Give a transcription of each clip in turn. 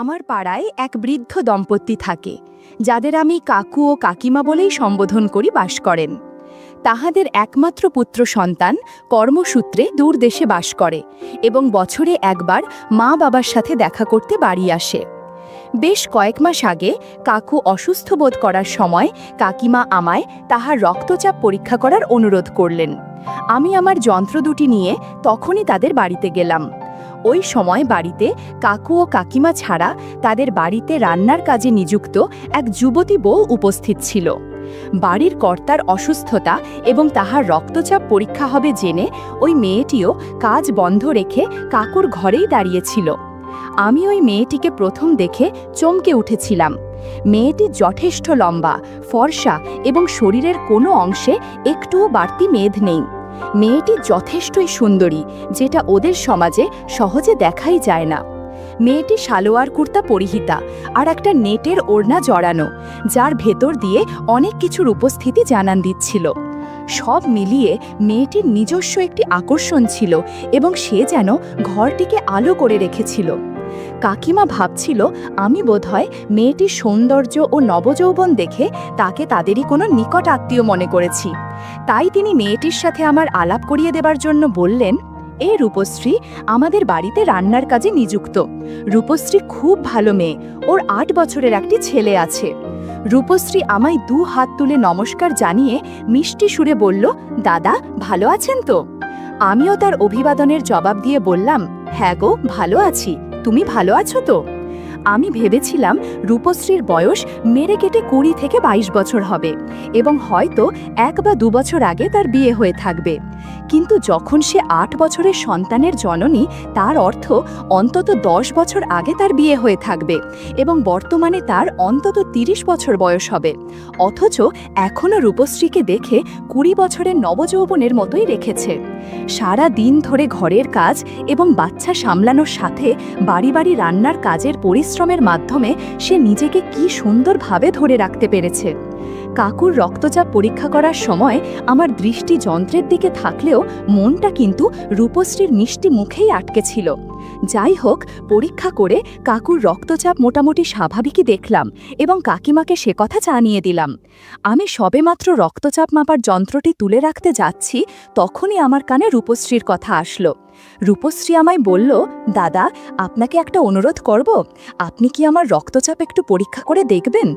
আমার পাড়ায় এক বৃদ্ধ দম্পতি থাকে, যাদের আমি কাকু ও কাকিমা বলেই সম্বোধন করি, বাস করেন। তাহাদের একমাত্র পুত্র সন্তান কর্মসূত্রে দূর দেশে বাস করে এবং বছরে একবার মা বাবার সাথে দেখা করতে বাড়ি আসে। বেশ কয়েক মাস আগে কাকু অসুস্থ বোধ করার সময় কাকিমা আমায় তাহার রক্তচাপ পরীক্ষা করার অনুরোধ করলেন। আমি আমার যন্ত্র দুটি নিয়ে তখনই তাদের বাড়িতে গেলাম। ওই সময় বাড়িতে কাকু ও কাকিমা ছাড়া তাদের বাড়িতে রান্নার কাজে নিযুক্ত এক যুবতী বউ উপস্থিত ছিল। বাড়ির কর্তার অসুস্থতা এবং তাহার রক্তচাপ পরীক্ষা হবে জেনে ওই মেয়েটিও কাজ বন্ধ রেখে কাকুর ঘরেই দাঁড়িয়েছিল। আমি ওই মেয়েটিকে প্রথম দেখে চমকে উঠেছিলাম। মেয়েটি যথেষ্ট লম্বা, ফর্সা এবং শরীরের কোনো অংশে একটুও বাড়তি মেদ নেই। মেয়েটি যথেষ্টই সুন্দরী, যেটা ওদের সমাজে সহজে দেখাই যায় না। মেয়েটি সালোয়ার কুর্তা পরিহিতা আর একটা নেটের ওড়না জড়ানো, যার ভেতর দিয়ে অনেক কিছুর উপস্থিতি জানান দিচ্ছিল। সব মিলিয়ে মেয়েটির নিজস্ব একটি আকর্ষণ ছিল এবং সে যেন ঘরটিকে আলো করে রেখেছিল। কাকিমা ভাবছিল আমি বোধহয় মেয়েটির সৌন্দর্য ও নবযৌবন দেখে তাকে তাদেরই কোনো নিকট আত্মীয় মনে করেছি। তাই তিনি মেয়েটির সাথে আমার আলাপ করিয়ে দেবার জন্য বললেন, এ রূপশ্রী আমাদের বাড়িতে রান্নার কাজে নিযুক্ত। রূপশ্রী খুব ভালো মেয়ে, ওর 8 বছরের একটি ছেলে আছে। রূপশ্রী আমায় 2 হাত তুলে নমস্কার জানিয়ে মিষ্টি সুরে বলল, দাদা ভালো আছেন তো? আমিও তার অভিবাদনের জবাব দিয়ে বললাম, হ্যাঁ গো, ভালো আছি। তুমি ভালো আছো তো? আমি ভেবেছিলাম রূপশ্রীর বয়স মেরে কেটে 20 থেকে 22 বছর হবে এবং হয়তো 1 বা 2 বছর আগে তার বিয়ে হয়ে থাকবে। কিন্তু যখন সে 8 বছরের সন্তানের জননী, তার অর্থ অন্তত 10 বছর আগে তার বিয়ে হয়ে থাকবে এবং বর্তমানে তার অন্তত 30 বছর বয়স হবে। অথচ এখনও রূপশ্রীকে দেখে 20 বছরের নবযৌবনের মতোই রেখেছে। সারা দিন ধরে ঘরের কাজ এবং বাচ্চা সামলানোর সাথে বাড়ি বাড়ি রান্নার কাজের পরিশ্রমের মাধ্যমে সে নিজেকে কি সুন্দরভাবে ধরে রাখতে পেরেছে। কাকুর রক্তচাপ পরীক্ষা করার সময় আমার দৃষ্টি যন্ত্রের দিকে থাকলেও মনটা কিন্তু রূপশ্রীর মিষ্টি মুখেই আটকে ছিল। যাই হোক, পরীক্ষা করে কাকুর রক্তচাপ মোটামুটি স্বাভাবিকই দেখলাম এবং কাকিমাকে সে কথা জানিয়ে দিলাম। আমি সবেমাত্র রক্তচাপ মাপার যন্ত্রটি তুলে রাখতে যাচ্ছি, তখনই আমার কানে রূপশ্রীর কথা আসলো। রূপশ্রী আমায় বলল, দাদা আপনাকে একটা অনুরোধ করব, আপনি কি আমার রক্তচাপ একটু পরীক্ষা করে দেখবেন?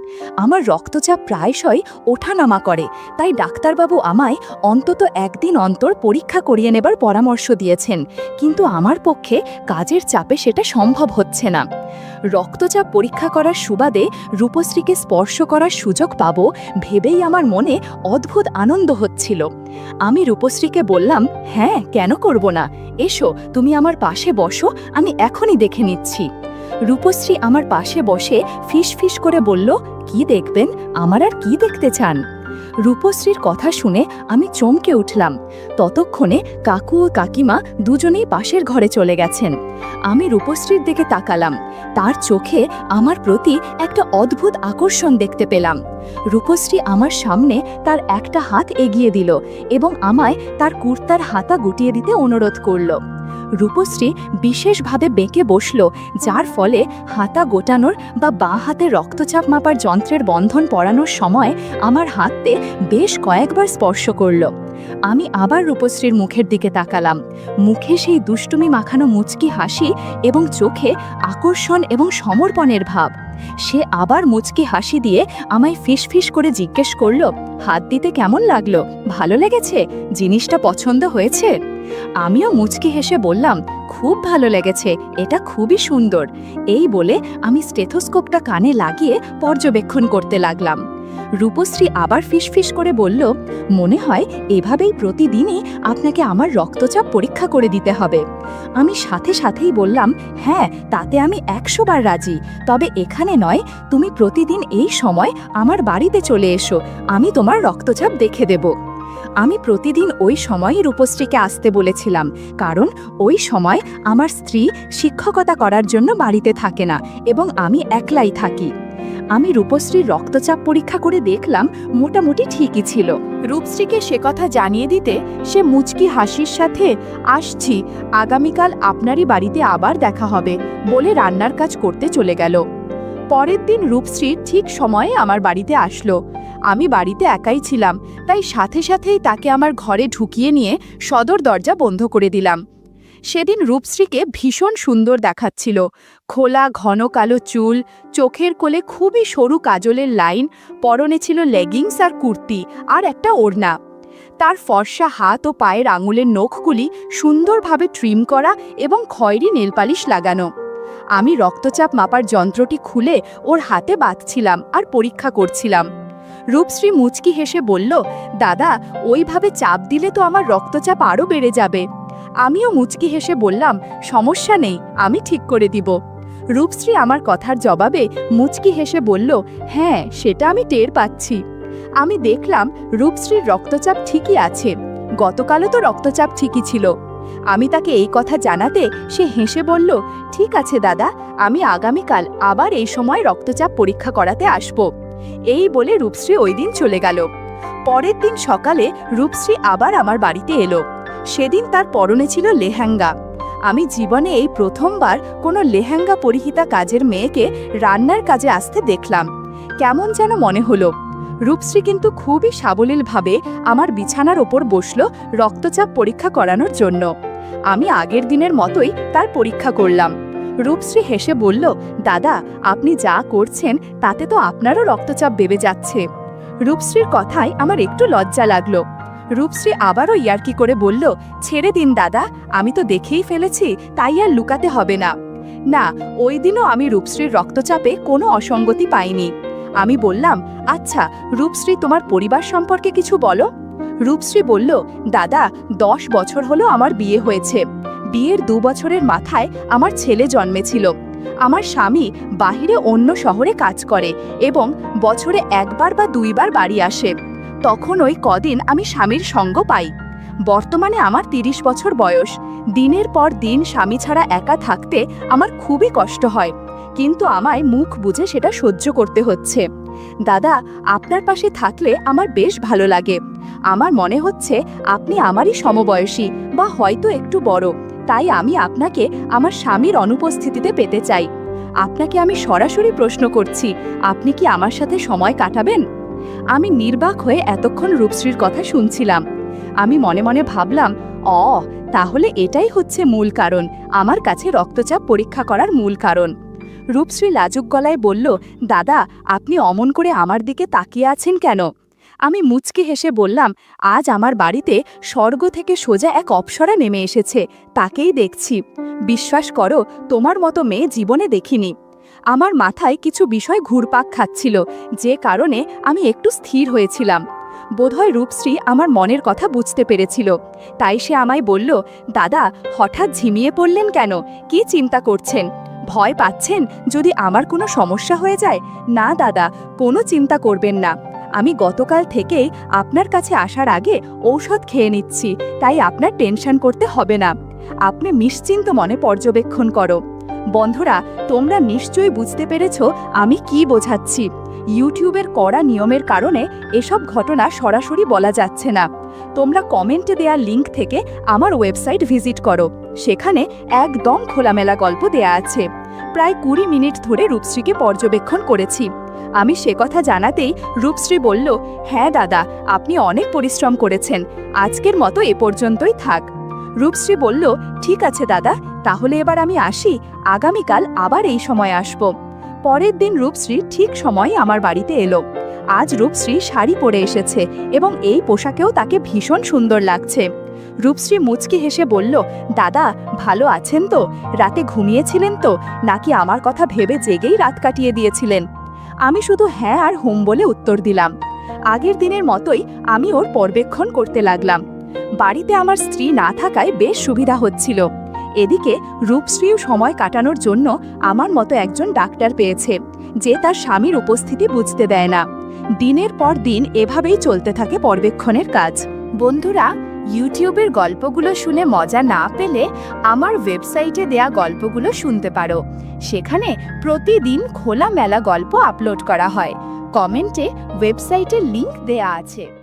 আমার রক্তচাপ প্রায়শই ওঠানামা করে, তাই ডাক্তারবাবু আমায় অন্তত 1 দিন অন্তর পরীক্ষা করিয়ে নেবার পরামর্শ দিয়েছেন, কিন্তু আমার পক্ষে কাজের চাপে সেটা সম্ভব হচ্ছে না। রক্তচাপ পরীক্ষা করার সুবাদে রূপশ্রীকে স্পর্শ করার সুযোগ পাব ভেবেই আমার মনে অদ্ভুত আনন্দ হচ্ছিল। আমি রূপশ্রীকে বললাম, হ্যাঁ কেন করব না, এসো তুমি আমার পাশে বসো, আমি এখনই দেখে নিচ্ছি। রূপশ্রী আমার পাশে বসে ফিস করে বলল, কি দেখবেন? আমার আর কি দেখতে চান? রূপশ্রীর কথা শুনে আমি চমকে উঠলাম। ততক্ষণে কাকু ও কাকিমা দুজনেই পাশের ঘরে চলে গেছেন। আমি রূপশ্রীর দিকে তাকালাম। তার চোখে আমার প্রতি একটা অদ্ভুত আকর্ষণ দেখতে পেলাম। রূপশ্রী আমার সামনে তার একটা হাত এগিয়ে দিল এবং আমায় তার কুর্তার হাতা গুটিয়ে দিতে অনুরোধ করল। রূপশ্রী বিশেষভাবে বেঁকে বসল, যার ফলে হাতা গোটানোর বা বাঁ হাতে রক্তচাপ মাপার যন্ত্রের বন্ধন পরানোর সময় আমার হাতে বেশ কয়েকবার স্পর্শ করল। আমি আবার রূপশ্রীর মুখের দিকে তাকালাম। মুখে সেই দুষ্টুমি মাখানো মুচকি হাসি এবং চোখে আকর্ষণ এবং সমর্পণের ভাব। সে আবার মুচকি হাসি দিয়ে আমায় ফিস করে জিজ্ঞেস করল, হাত দিতে কেমন লাগলো? ভালো লেগেছে? জিনিসটা পছন্দ হয়েছে? আমিও মুচকি হেসে বললাম, খুব ভালো লেগেছে, এটা খুবই সুন্দর। এই বলে আমি স্টেথোস্কোপটা কানে লাগিয়ে পর্যবেক্ষণ করতে লাগলাম। রূপশ্রী আবার ফিস করে বলল, মনে হয় এভাবেই প্রতিদিনই আপনাকে আমার রক্তচাপ পরীক্ষা করে দিতে হবে। আমি সাথেই বললাম, হ্যাঁ তাতে আমি 100 বার রাজি, তবে এখানে নয়, তুমি প্রতিদিন এই সময় আমার বাড়িতে চলে এসো, আমি তোমার রক্তচাপ দেখে দেব। আমি প্রতিদিন ওই সময়ই রূপশ্রীকে আসতে বলেছিলাম, কারণ ওই সময় আমার স্ত্রী শিক্ষকতা করার জন্য বাড়িতে থাকে না এবং আমি একলাই থাকি। আমি রূপশ্রীর রক্তচাপ পরীক্ষা করে দেখলাম মোটামুটি ঠিকই ছিল। রূপশ্রীকে সে কথা জানিয়ে দিতে সে মুচকি হাসির সাথে আসছি, আগামীকাল আপনারই বাড়িতে আবার দেখা হবে বলে রান্নার কাজ করতে চলে গেল। পরের দিন রূপশ্রী ঠিক সময়ে আমার বাড়িতে আসলো। আমি বাড়িতে একাই ছিলাম, তাই সাথে সাথেই তাকে আমার ঘরে ঢুকিয়ে নিয়ে সদর দরজা বন্ধ করে দিলাম। সেদিন রূপশ্রীকে ভীষণ সুন্দর দেখাচ্ছিল। খোলা ঘন কালো চুল, চোখের কোলে খুবই সরু কাজলের লাইন, পরনে ছিল লেগিংস আর কুর্তি আর একটা ওড়না। তার ফর্সা হাত ও পায়ের আঙুলের নখগুলি সুন্দরভাবে ট্রিম করা এবং খয়েরি নেলপালিশ লাগানো। আমি রক্তচাপ মাপার যন্ত্রটি খুলে ওর হাতে বাঁধছিলাম আর পরীক্ষা করছিলাম। রূপশ্রী মুচকি হেসে বলল, দাদা, ওইভাবে চাপ দিলে তো আমার রক্তচাপ আরও বেড়ে যাবে। আমিও মুচকি হেসে বললাম, সমস্যা নেই, আমি ঠিক করে দিব। রূপশ্রী আমার কথার জবাবে মুচকি হেসে বলল, হ্যাঁ, সেটা আমি টের পাচ্ছি। আমি দেখলাম রূপশ্রীর রক্তচাপ ঠিকই আছে, গতকালও তো রক্তচাপ ঠিকই ছিল। আমি তাকে এই কথা জানাতে সে হেসে বলল, ঠিক আছে দাদা, আমি আগামীকাল আবার এই সময় রক্তচাপ পরীক্ষা করাতে আসব। এই বলে রূপশ্রী ওই দিন চলে গেল। পরের দিন সকালে রূপশ্রী আবার আমার বাড়িতে এলো। সেদিন তার পরনে ছিল লেহেঙ্গা। আমি জীবনে এই প্রথমবার কোনো লেহেঙ্গা পরিহিতা কাজের মেয়েকে রান্নার কাজে আসতে দেখলাম। কেমন যেন মনে হলো। রূপশ্রী কিন্তু খুবই সাবলীলভাবে আমার বিছানার ওপর বসল রক্তচাপ পরীক্ষা করানোর জন্য। আমি আগের দিনের মতোই তার পরীক্ষা করলাম। রূপশ্রী হেসে বলল, দাদা, আপনি যা করছেন তাতে তো আপনারও রক্তচাপ বেড়ে যাচ্ছে। রূপশ্রীর কথায় আমার একটু লজ্জা লাগলো। রূপশ্রী আবারও ইয়ার্কি করে বলল, ছেড়ে দিন দাদা, আমি তো দেখেই ফেলেছি, তাই আর লুকাতে হবে না। না, ওই দিনও আমি রূপশ্রীর রক্তচাপে কোনো অসঙ্গতি পাইনি। আমি বললাম, আচ্ছা রূপশ্রী, তোমার পরিবার সম্পর্কে কিছু বলো। রূপশ্রী বলল, দাদা, 10 বছর হলো আমার বিয়ে হয়েছে। বিয়ের 2 বছরের মাথায় আমার ছেলে জন্মেছিল। আমার স্বামী বাহিরে অন্য শহরে কাজ করে এবং বছরে 1বার বা 2বার বাড়ি আসে। তখন ওই কদিন আমি স্বামীর সঙ্গ পাই। বর্তমানে আমার 30 বছর বয়স। দিনের পর দিন স্বামী ছাড়া একা থাকতে আমার খুবই কষ্ট হয়, কিন্তু আমায় মুখ বুঝে সেটা সহ্য করতে হচ্ছে। দাদা, আপনার পাশে থাকলে আমার বেশ ভালো লাগে। আমার মনে হচ্ছে আপনি আমারই সমবয়সী বা হয়তো একটু বড়, তাই আমি আপনাকে আমার স্বামীর অনুপস্থিতিতে পেতে চাই। আপনাকে আমি সরাসরি প্রশ্ন করছি, আপনি কি আমার সাথে সময় কাটাবেন? আমি নির্বাক হয়ে এতক্ষণ রূপশ্রীর কথা শুনছিলাম। আমি মনে মনে ভাবলাম, তাহলে এটাই হচ্ছে মূল কারণ, আমার কাছে রক্তচাপ পরীক্ষা করার মূল কারণ। রূপশ্রী লাজুক গলায় বলল, দাদা, আপনি অমন করে আমার দিকে তাকিয়ে আছেন কেন? আমি মুচকি হেসে বললাম, আজ আমার বাড়িতে স্বর্গ থেকে সোজা এক অপ্সরা নেমে এসেছে, তাকেই দেখছি। বিশ্বাস করো, তোমার মতো মেয়ে জীবনে দেখিনি। আমার মাথায় কিছু বিষয় ঘুরপাক খাচ্ছিল, যে কারণে আমি একটু স্থির হয়েছিলাম। বোধহয় রূপশ্রী আমার মনের কথা বুঝতে পেরেছিল, তাই সে আমায় বলল, দাদা, হঠাৎ ঝিমিয়ে পড়লেন কেন? কি চিন্তা করছেন? ভয় পাচ্ছেন যদি আমার কোনো সমস্যা হয়ে যায়? না দাদা, কোনো চিন্তা করবেন না। আমি গতকাল থেকেই আপনার কাছে আসার আগে ঔষধ খেয়ে নিচ্ছি, তাই আপনার টেনশন করতে হবে না। আপনি নিশ্চিন্ত মনে পর্যবেক্ষণ করো। বন্ধুরা, তোমরা নিশ্চয়ই বুঝতে পেরেছ আমি কি বোঝাচ্ছি। ইউটিউবের কড়া নিয়মের কারণে এসব ঘটনা সরাসরি বলা যাচ্ছে না। তোমরা কমেন্টে দেয়া লিংক থেকে আমার ওয়েবসাইট ভিজিট করো, সেখানে একদম খোলামেলা গল্প দেয়া আছে। প্রায় 20 মিনিট ধরে রূপশ্রীকে পর্যবেক্ষণ করেছি। আমি সে কথা জানাতেই রূপশ্রী বলল, হ্যাঁ দাদা, আপনি অনেক পরিশ্রম করেছেন, আজকের মতো এ পর্যন্তই থাক। রূপশ্রী বলল, ঠিক আছে দাদা, তাহলে এবার আমি আসি, আগামীকাল আবার এই সময় আসব। পরের দিন রূপশ্রী ঠিক সময়ে আমার বাড়িতে এলো। আজ রূপশ্রী শাড়ি পরে এসেছে এবং এই পোশাকেও তাকে ভীষণ সুন্দর লাগছে। রূপশ্রী মুচকি হেসে বলল, দাদা, ভালো আছেন তো? রাতে ঘুমিয়েছিলেন তো, নাকি আমার কথা ভেবে জেগেই রাত কাটিয়ে দিয়েছিলেন? আমি শুধু হ্যাঁ আর হুম বলে উত্তর দিলাম। আগের দিনের মতোই আমি ওর পর্যবেক্ষণ করতে লাগলাম। বাড়িতে আমার স্ত্রী না থাকায় বেশ সুবিধা হচ্ছিল। এদিকে রূপশ্রীও সময় কাটানোর জন্য আমার মতো একজন ডাক্তার পেয়েছে, যে তার স্বামীর উপস্থিতি বুঝতে দেয় না। দিনের পর দিন এভাবেই চলতে থাকে পর্যবেক্ষণের কাজ। বন্ধুরা, ইউটিউবের গল্পগুলো শুনে মজা না পেলে আমার ওয়েবসাইটে দেয়া গল্পগুলো শুনতে পারো। সেখানে প্রতিদিন খোলামেলা গল্প আপলোড করা হয়। কমেন্টে ওয়েবসাইটের লিংক দেয়া আছে।